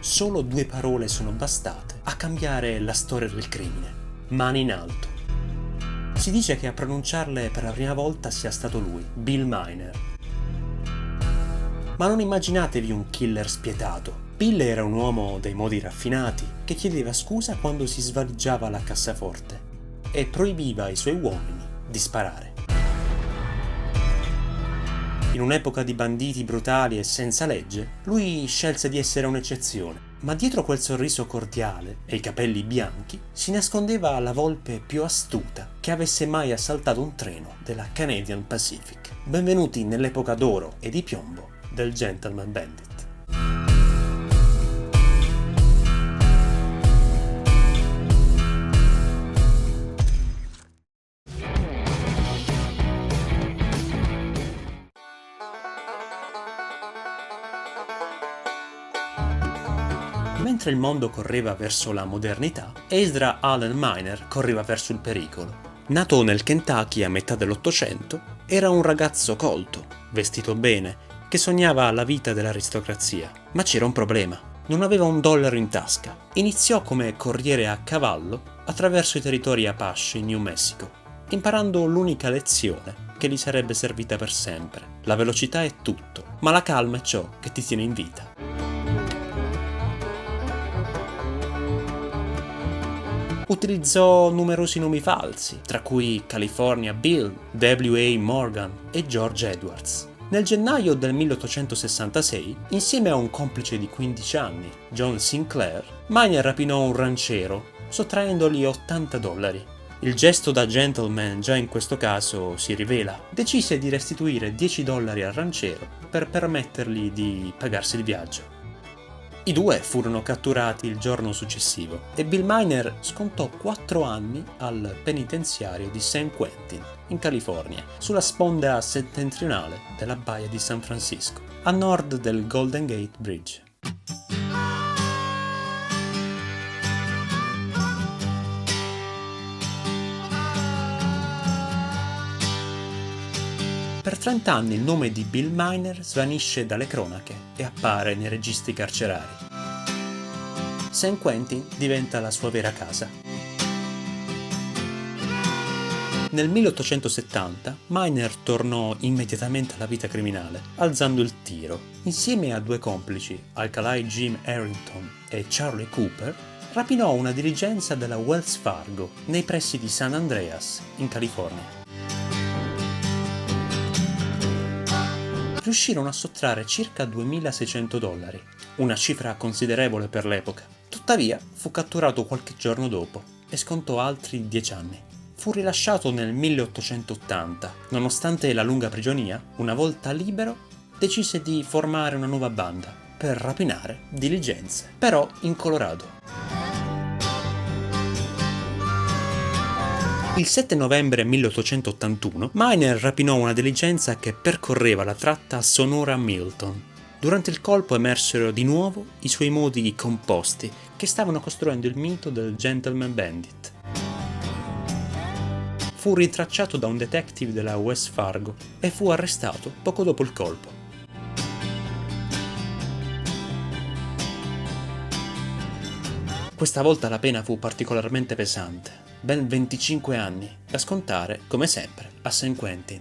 solo 2 parole sono bastate a cambiare la storia del crimine. Mani in alto. Si dice che a pronunciarle per la prima volta sia stato lui, Bill Miner. Ma non immaginatevi un killer spietato. Bill era un uomo dai modi raffinati che chiedeva scusa quando si svaligiava la cassaforte e proibiva ai suoi uomini di sparare. In un'epoca di banditi brutali e senza legge, lui scelse di essere un'eccezione, ma dietro quel sorriso cordiale e i capelli bianchi si nascondeva la volpe più astuta che avesse mai assaltato un treno della Canadian Pacific. Benvenuti nell'epoca d'oro e di piombo del Gentleman Bandit. Mentre il mondo correva verso la modernità, Ezra Allen Miner correva verso il pericolo. Nato nel Kentucky a metà dell'Ottocento, era un ragazzo colto, vestito bene, che sognava la vita dell'aristocrazia. Ma c'era un problema: non aveva $1 in tasca. Iniziò come corriere a cavallo attraverso i territori Apache in New Mexico, imparando l'unica lezione che gli sarebbe servita per sempre. La velocità è tutto, ma la calma è ciò che ti tiene in vita. Utilizzò numerosi nomi falsi, tra cui California Bill, W.A. Morgan e George Edwards. Nel gennaio del 1866, insieme a un complice di 15 anni, John Sinclair, Miner rapinò un ranchero, sottraendogli $80. Il gesto da gentleman già in questo caso si rivela. Decise di restituire $10 al ranchero per permettergli di pagarsi il viaggio. I due furono catturati il giorno successivo e Bill Miner scontò 4 anni al penitenziario di San Quentin, in California, sulla sponda settentrionale della baia di San Francisco, a nord del Golden Gate Bridge. Per 30 anni il nome di Bill Miner svanisce dalle cronache e appare nei registri carcerari. San Quentin diventa la sua vera casa. Nel 1870 Miner tornò immediatamente alla vita criminale, alzando il tiro. Insieme a 2 complici, Alkali Jim Harrington e Charlie Cooper, rapinò una diligenza della Wells Fargo nei pressi di San Andreas, in California. Riuscirono a sottrarre circa $2.600, una cifra considerevole per l'epoca. Tuttavia, fu catturato qualche giorno dopo e scontò altri 10 anni. Fu rilasciato nel 1880. Nonostante la lunga prigionia, una volta libero, decise di formare una nuova banda per rapinare diligenze, però in Colorado. Il 7 novembre 1881 Miner rapinò una diligenza che percorreva la tratta Sonora-Milton. Durante il colpo emersero di nuovo i suoi modi composti che stavano costruendo il mito del Gentleman Bandit. Fu rintracciato da un detective della Wells Fargo e fu arrestato poco dopo il colpo. Questa volta la pena fu particolarmente pesante. Ben 25 anni, da scontare, come sempre, a San Quentin.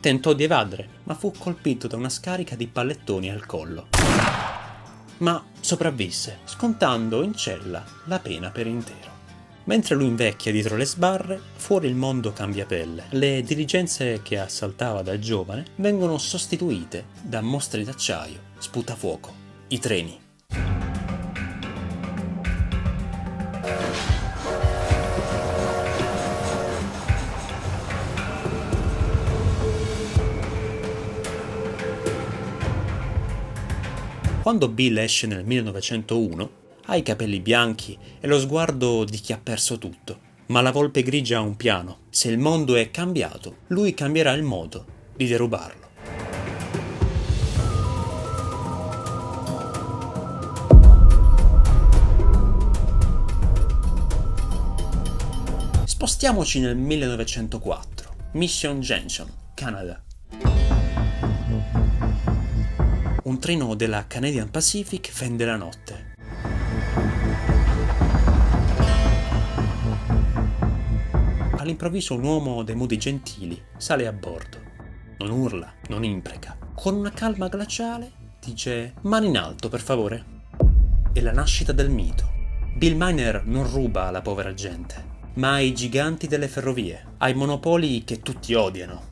Tentò di evadere, ma fu colpito da una scarica di pallettoni al collo. Ma sopravvisse, scontando in cella la pena per intero. Mentre lui invecchia dietro le sbarre, fuori il mondo cambia pelle. Le diligenze che assaltava da giovane vengono sostituite da mostri d'acciaio, sputafuoco, i treni. Quando Bill esce nel 1901, ha i capelli bianchi e lo sguardo di chi ha perso tutto. Ma la volpe grigia ha un piano. Se il mondo è cambiato, lui cambierà il modo di derubarlo. Spostiamoci nel 1904, Mission Junction, Canada. un treno della Canadian Pacific fende la notte. All'improvviso un uomo dai modi gentili sale a bordo. Non urla, non impreca. Con una calma glaciale dice: "Mani in alto, per favore". È la nascita del mito. Bill Miner non ruba alla povera gente, ma ai giganti delle ferrovie, ai monopoli che tutti odiano.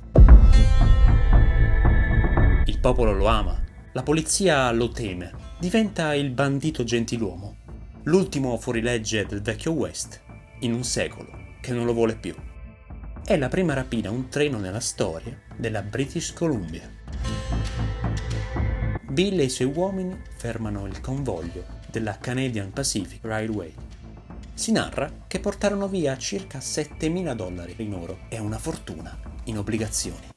Il popolo lo ama, la polizia lo teme, diventa il bandito gentiluomo, l'ultimo fuorilegge del vecchio West, in un secolo che non lo vuole più. È la prima rapina a un treno nella storia della British Columbia. Bill e i suoi uomini fermano il convoglio della Canadian Pacific Railway. Si narra che portarono via circa $7.000 in oro e una fortuna in obbligazioni.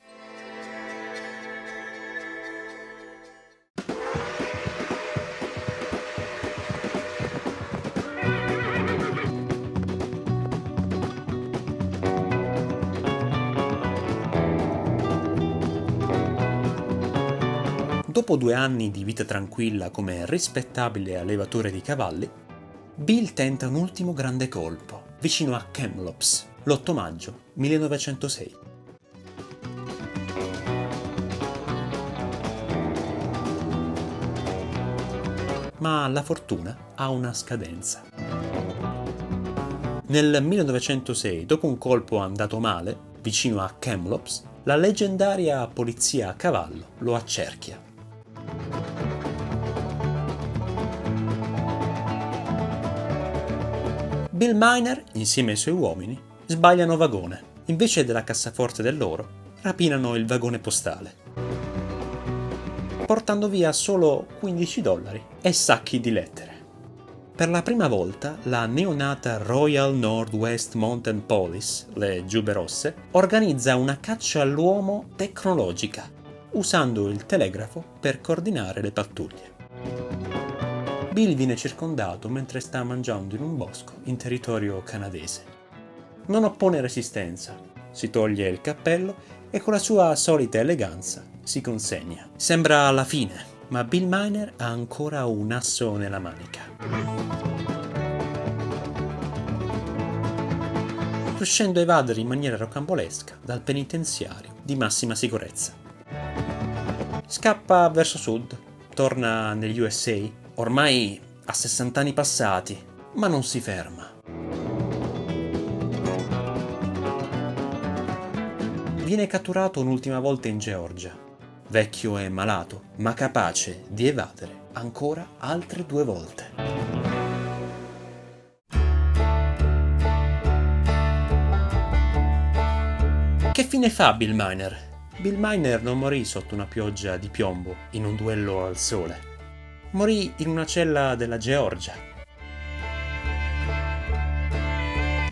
Dopo 2 anni di vita tranquilla come rispettabile allevatore di cavalli, Bill tenta un ultimo grande colpo, vicino a Kamloops, l'8 maggio 1906. Ma la fortuna ha una scadenza. Nel 1906, dopo un colpo andato male, vicino a Kamloops, la leggendaria polizia a cavallo lo accerchia. Bill Miner, insieme ai suoi uomini, sbagliano vagone. Invece della cassaforte dell'oro, rapinano il vagone postale, portando via solo $15 e sacchi di lettere. Per la prima volta, la neonata Royal Northwest Mounted Police, le Giube Rosse, organizza una caccia all'uomo tecnologica, usando il telegrafo per coordinare le pattuglie. Bill viene circondato mentre sta mangiando in un bosco in territorio canadese. Non oppone resistenza, si toglie il cappello e con la sua solita eleganza si consegna. Sembra la fine, ma Bill Miner ha ancora un asso nella manica. Riuscendo a evadere in maniera rocambolesca dal penitenziario di massima sicurezza. Scappa verso sud, torna negli USA, ormai ha 60 anni passati, ma non si ferma. Viene catturato un'ultima volta in Georgia, vecchio e malato, ma capace di evadere ancora altre 2 volte. Che fine fa Bill Miner? Bill Miner non morì sotto una pioggia di piombo in un duello al sole. Morì in una cella della Georgia,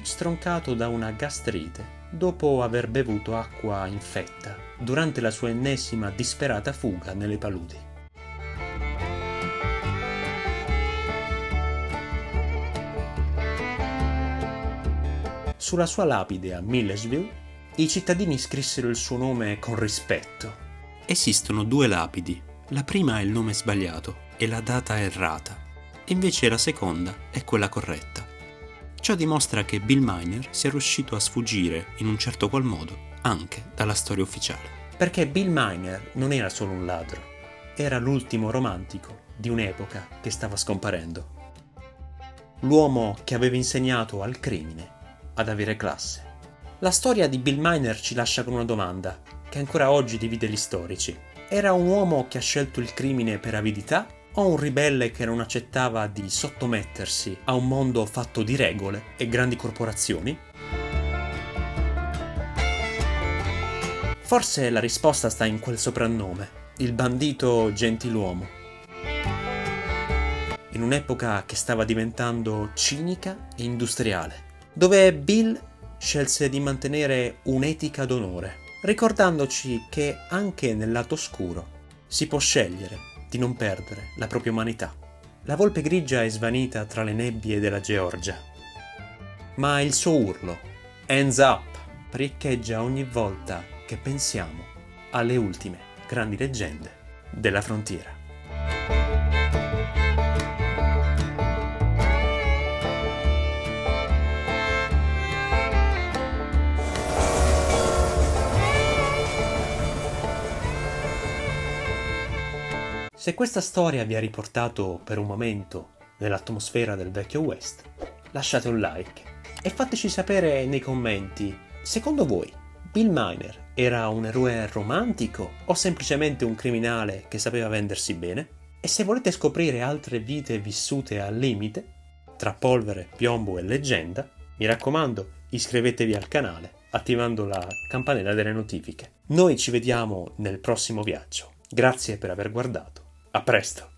stroncato da una gastrite dopo aver bevuto acqua infetta durante la sua ennesima disperata fuga nelle paludi. Sulla sua lapide a Millersville, i cittadini scrissero il suo nome con rispetto. Esistono 2 lapidi. La prima ha il nome sbagliato e la data errata, invece la seconda è quella corretta. Ciò dimostra che Bill Miner sia riuscito a sfuggire in un certo qual modo anche dalla storia ufficiale. Perché Bill Miner non era solo un ladro, era l'ultimo romantico di un'epoca che stava scomparendo. L'uomo che aveva insegnato al crimine ad avere classe. La storia di Bill Miner ci lascia con una domanda che ancora oggi divide gli storici. Era un uomo che ha scelto il crimine per avidità o un ribelle che non accettava di sottomettersi a un mondo fatto di regole e grandi corporazioni? Forse la risposta sta in quel soprannome, il bandito gentiluomo. In un'epoca che stava diventando cinica e industriale, dove Bill scelse di mantenere un'etica d'onore, ricordandoci che anche nel lato oscuro si può scegliere di non perdere la propria umanità. La volpe grigia è svanita tra le nebbie della Georgia, ma il suo urlo, hands up, riecheggia ogni volta che pensiamo alle ultime grandi leggende della frontiera. Se questa storia vi ha riportato per un momento nell'atmosfera del vecchio West, lasciate un like e fateci sapere nei commenti, secondo voi Bill Miner era un eroe romantico o semplicemente un criminale che sapeva vendersi bene? E se volete scoprire altre vite vissute al limite, tra polvere, piombo e leggenda, mi raccomando, iscrivetevi al canale attivando la campanella delle notifiche. Noi ci vediamo nel prossimo viaggio. Grazie per aver guardato. A presto!